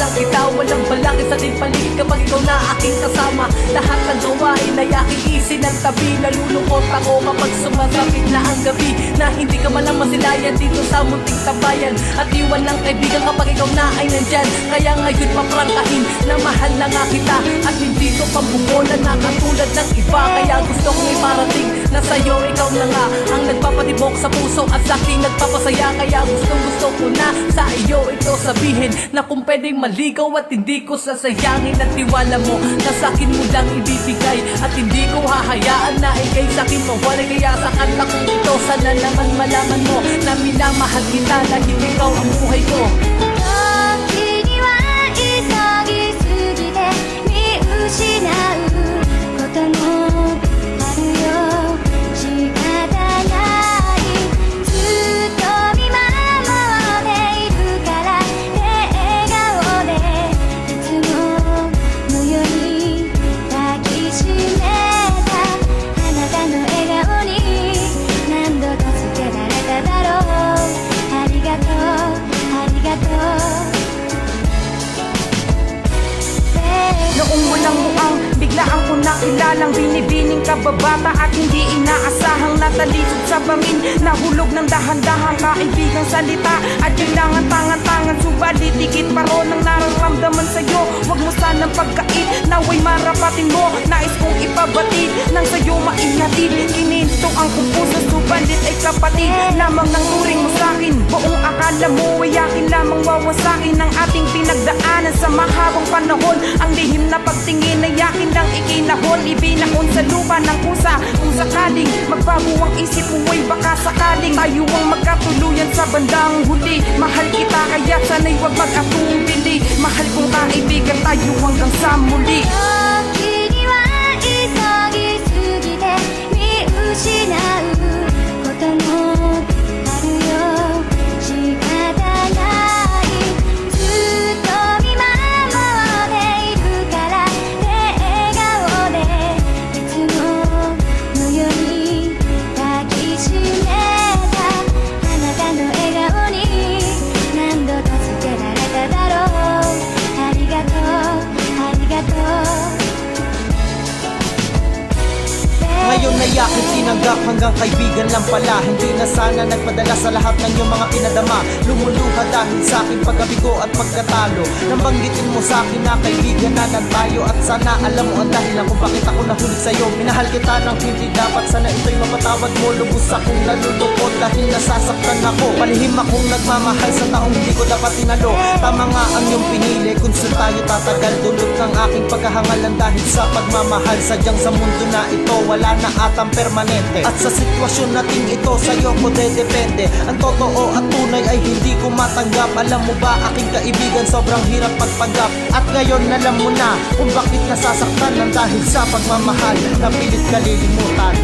lang kita, walang balakid sa ating paligid kapag ikaw na aking kasama. Lahat ng gawain ay aking isinagtabi. Nalulungkot ako kapag sumasapit na ang gabi, na hindi ka malang masilayan dito sa munting tabayan. At iwan lang kaibigan kapag ikaw na ay nandyan. Kaya ngayon paprangkahin na mahal na nga kita, at hindi ko pambubolan na katulad ng iba. Kaya gusto kong iparating na sa'yo ikaw na nga ang nagpapatibok sa puso at sa'king nagpapasaya. Kaya gusto ko na sa iyo ito sabihin, na kung pwedeng maligaw at hindi ko sasayangin. At tiwala mo na sa'kin mo lang ibibigay, at hindi ko hahayaan na ikay sa'kin mawalay. Kaya sa kanta kong ito, sana naman malaman mo na minamahal kita dahil ikaw ang buhay ko. Noong walang muang, biglaan ko nakilalang binibining kababata at hindi inaasahang natalisod sa bangin. Nahulog ng dahan-dahang kaibigang salita at kailangan tangan-tangan, subalit dikit pa ron ang nararamdaman sa'yo. Huwag mo sanang pagkait, naway marapatin mo. Nais kong ipabatid nang sa'yo maihatid. Kininto ang kumpuso, subalit ay kapatid lamang ng turing mo sa'kin. Buong akala mo ay akin lamang wawasakin ang ating pinagdaanan sa mahabang panahon. Ang lihim na pagtingin ay akin lang ikinahon, ibinahon sa lupa ng kusa. Kung sakaling magbago ang isip mo ay baka sakaling tayo ang magkatuluyan sa bandang huli. Mahal kita kaya sana'y huwag mag-atubili. Mahal kong kaibigan tayo hanggang sa muli. Ngayon ay akin tinanggap hanggang kaibigan lang pala. Hindi na sana nagpadala sa lahat ng iyong mga pinadama. Lumuluha dahil sa aking pagkabigo at pagkatalo. Nabanggitin mo sa akin na kaibigan na tayo, at sana alam mo ang dahilan kung bakit ako nahulog sa'yo. Minahal kita ng hindi dapat, sana ito'y mapatawad mo. Lubos akong nalulungkot dahil nasasaktan ako. Palihim akong nagmamahal sa taong hindi ko dapat tinalo. Tama nga ang iyong pinili kung saan tayo tatagal. Dulot ng aking pagkahangalan dahil sa pagmamahal. Sadyang sa mundo na ito wala na atang permanente, at sa sitwasyon natin ito sa'yo ko dedepende. Ang totoo at tunay ay hindi ko matanggap. Alam mo ba aking kaibigan, sobrang hirap magpanggap. At ngayon alam mo na kung bakit nasasaktan ng dahil sa pagmamahal na pilit kalilimutan.